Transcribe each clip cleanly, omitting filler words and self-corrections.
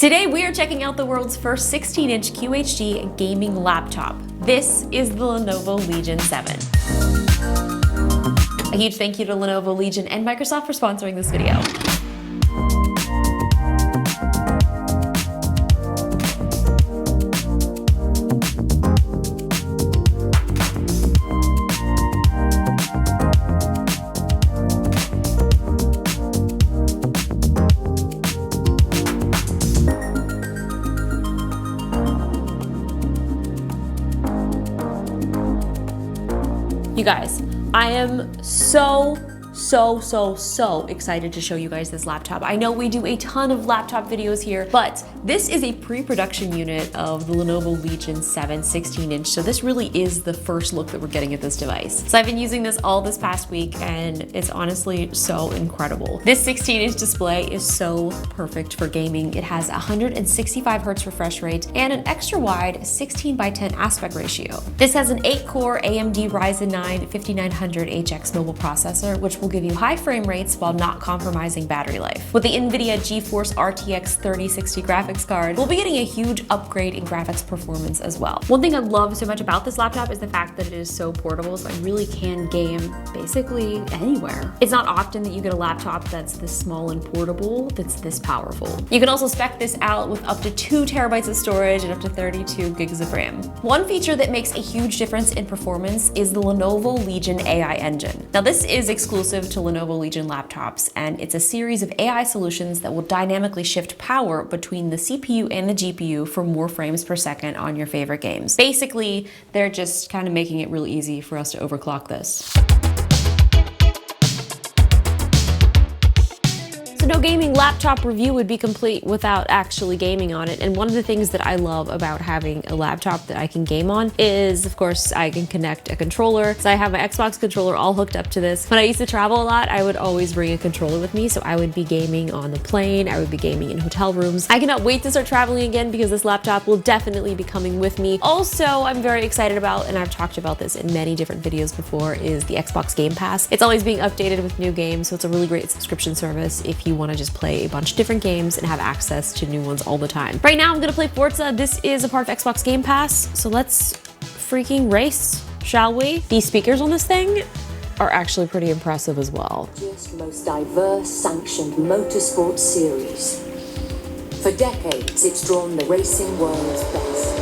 Today we are checking out the world's first 16-inch QHD gaming laptop. This is the Lenovo Legion 7. A huge thank you to Lenovo, Legion, and Microsoft for sponsoring this video. You guys, I am so excited to show you guys this laptop. I know we do a ton of laptop videos here, but this is a pre-production unit of the Lenovo Legion 7 16-inch, so this really is the first look that we're getting at this device. So I've been using this all this past week, and it's honestly so incredible. This 16-inch display is so perfect for gaming. It has 165 Hz refresh rate and an extra wide 16:10 aspect ratio. This has an 8-core AMD Ryzen 9 5900HX mobile processor, which will give you high frame rates while not compromising battery life. With the NVIDIA GeForce RTX 3060 graphics card, we'll be getting a huge upgrade in graphics performance as well. One thing I love so much about this laptop is the fact that it is so portable, so I really can game basically anywhere. It's not often that you get a laptop that's this small and portable that's this powerful. You can also spec this out with up to 2 terabytes of storage and up to 32 gigs of RAM. One feature that makes a huge difference in performance is the Lenovo Legion AI engine. Now this is exclusive to Lenovo Legion laptops, and it's a series of AI solutions that will dynamically shift power between the CPU and the GPU for more frames per second on your favorite games. Basically, they're just kind of making it really easy for us to overclock this. So no gaming laptop review would be complete without actually gaming on it. And one of the things that I love about having a laptop that I can game on is, of course, I can connect a controller. So I have my Xbox controller all hooked up to this. When I used to travel a lot, I would always bring a controller with me. So I would be gaming on the plane, I would be gaming in hotel rooms. I cannot wait to start traveling again because this laptop will definitely be coming with me. Also, I'm very excited about, and I've talked about this in many different videos before, is the Xbox Game Pass. It's always being updated with new games, so it's a really great subscription service if you want to just play a bunch of different games and have access to new ones all the time. Right now, I'm gonna play Forza. This is a part of Xbox Game Pass, so let's freaking race, shall we? These speakers on this thing are actually pretty impressive as well. Just most diverse, sanctioned motorsport series. For decades, it's drawn the racing world's best.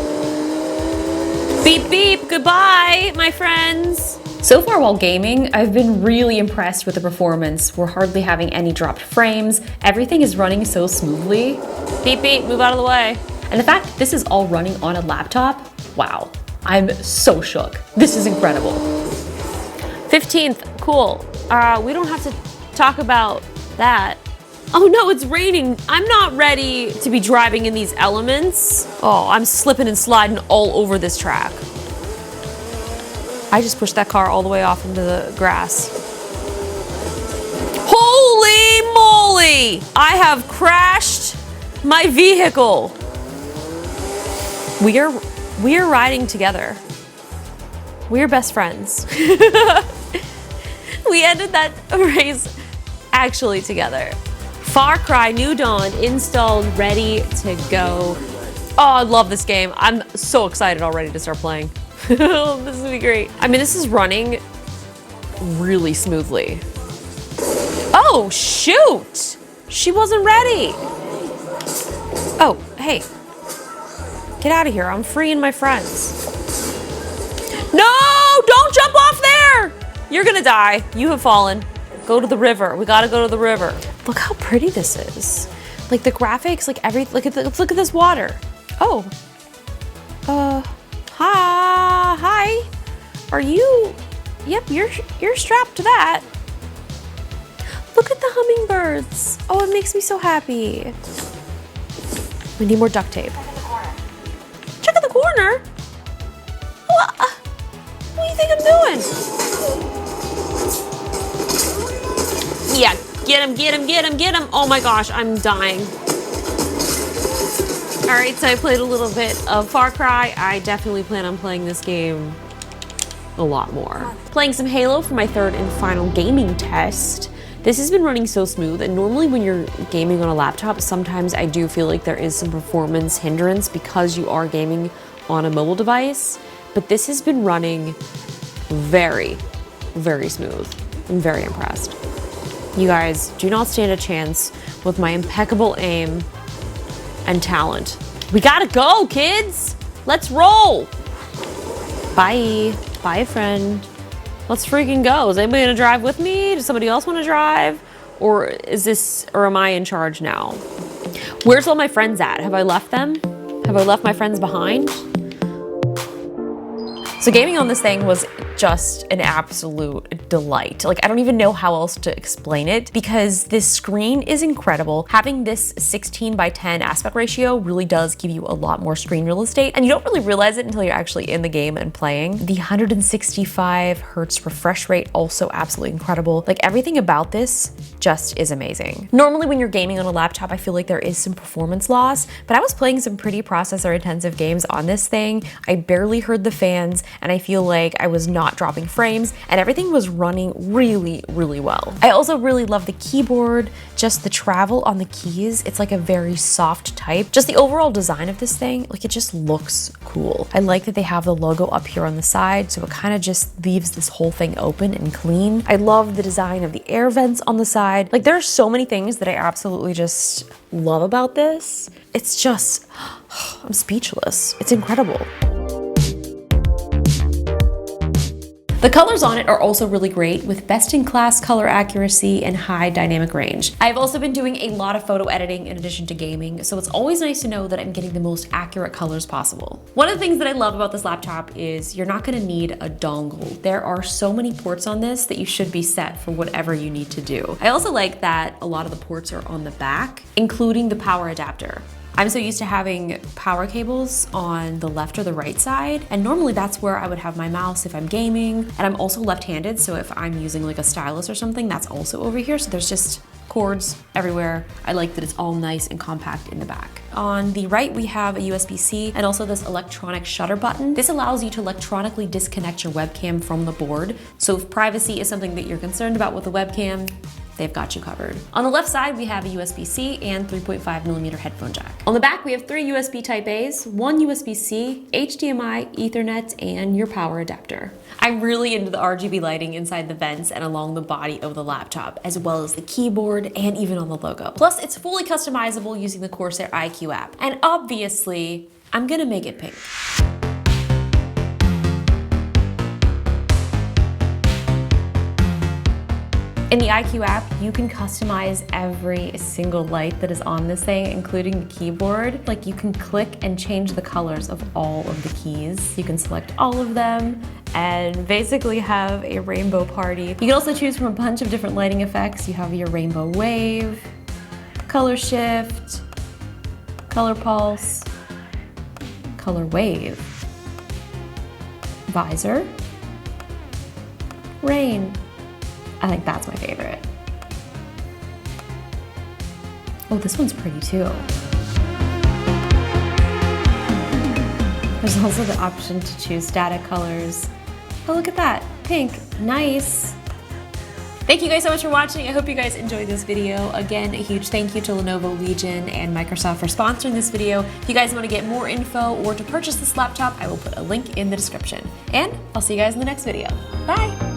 Beep beep, goodbye, my friends. So far while gaming, I've been really impressed with the performance. We're hardly having any dropped frames. Everything is running so smoothly. Beep beep, move out of the way. And the fact that this is all running on a laptop, wow, I'm so shook. This is incredible. 15th, cool. We don't have to talk about that. Oh no, it's raining. I'm not ready to be driving in these elements. Oh, I'm slipping and sliding all over this track. I just pushed that car all the way off into the grass. Holy moly! I have crashed my vehicle. We are riding together. We are best friends. We ended that race actually together. Far Cry New Dawn installed, ready to go. Oh, I love this game. I'm so excited already to start playing. This is gonna be great. I mean, this is running really smoothly. Oh, shoot! She wasn't ready. Oh, hey. Get out of here. I'm freeing my friends. No! Don't jump off there! You're gonna die. You have fallen. Go to the river. We gotta go to the river. Look how pretty this is. Like the graphics, like look at this water. Oh. Hi. Are you? Yep, you're strapped to that. Look at the hummingbirds. Oh, it makes me so happy. We need more duct tape. Check in the corner. What do you think I'm doing? Yeah, get him. Oh my gosh, I'm dying. All right, so I played a little bit of Far Cry. I definitely plan on playing this game a lot more. Playing some Halo for my third and final gaming test. This has been running so smooth, and normally when you're gaming on a laptop, sometimes I do feel like there is some performance hindrance because you are gaming on a mobile device, but this has been running very, very smooth. I'm very impressed. You guys do not stand a chance with my impeccable aim and talent. We gotta go, kids! Let's roll! Bye. Bye, friend. Let's freaking go. Is anybody gonna drive with me? Does somebody else wanna drive? Or am I in charge now? Where's all my friends at? Have I left them? Have I left my friends behind? So gaming on this thing was just an absolute delight. Like, I don't even know how else to explain it because this screen is incredible. Having this 16:10 aspect ratio really does give you a lot more screen real estate, and you don't really realize it until you're actually in the game and playing. The 165 hertz refresh rate, also absolutely incredible. Like, everything about this just is amazing. Normally when you're gaming on a laptop, I feel like there is some performance loss, but I was playing some pretty processor intensive games on this thing. I barely heard the fans, and I feel like I was not dropping frames, and everything was running really, really well. I also really love the keyboard, just the travel on the keys. It's like a very soft type. Just the overall design of this thing, like, it just looks cool. I like that they have the logo up here on the side, so it kind of just leaves this whole thing open and clean. I love the design of the air vents on the side. Like, there are so many things that I absolutely just love about this. It's just, I'm speechless. It's incredible. The colors on it are also really great with best-in-class color accuracy and high dynamic range. I've also been doing a lot of photo editing in addition to gaming, so it's always nice to know that I'm getting the most accurate colors possible. One of the things that I love about this laptop is you're not gonna need a dongle. There are so many ports on this that you should be set for whatever you need to do. I also like that a lot of the ports are on the back, including the power adapter. I'm so used to having power cables on the left or the right side, and normally that's where I would have my mouse if I'm gaming, and I'm also left-handed, so if I'm using like a stylus or something, that's also over here, so there's just cords everywhere. I like that it's all nice and compact in the back. On the right, we have a USB-C and also this electronic shutter button. This allows you to electronically disconnect your webcam from the board, so if privacy is something that you're concerned about with the webcam, they've got you covered. On the left side, we have a USB-C and 3.5mm headphone jack. On the back, we have 3 USB Type A's, 1 USB-C, HDMI, Ethernet, and your power adapter. I'm really into the RGB lighting inside the vents and along the body of the laptop, as well as the keyboard and even on the logo. Plus, it's fully customizable using the Corsair iQ app. And obviously, I'm gonna make it pink. In the iQ app, you can customize every single light that is on this thing, including the keyboard. Like, you can click and change the colors of all of the keys. You can select all of them and basically have a rainbow party. You can also choose from a bunch of different lighting effects. You have your rainbow wave, color shift, color pulse, color wave, visor, rain. I think that's my favorite. Oh, this one's pretty too. There's also the option to choose static colors. Oh, look at that, pink, nice. Thank you guys so much for watching. I hope you guys enjoyed this video. Again, a huge thank you to Lenovo Legion and Microsoft for sponsoring this video. If you guys want to get more info or to purchase this laptop, I will put a link in the description. And I'll see you guys in the next video. Bye.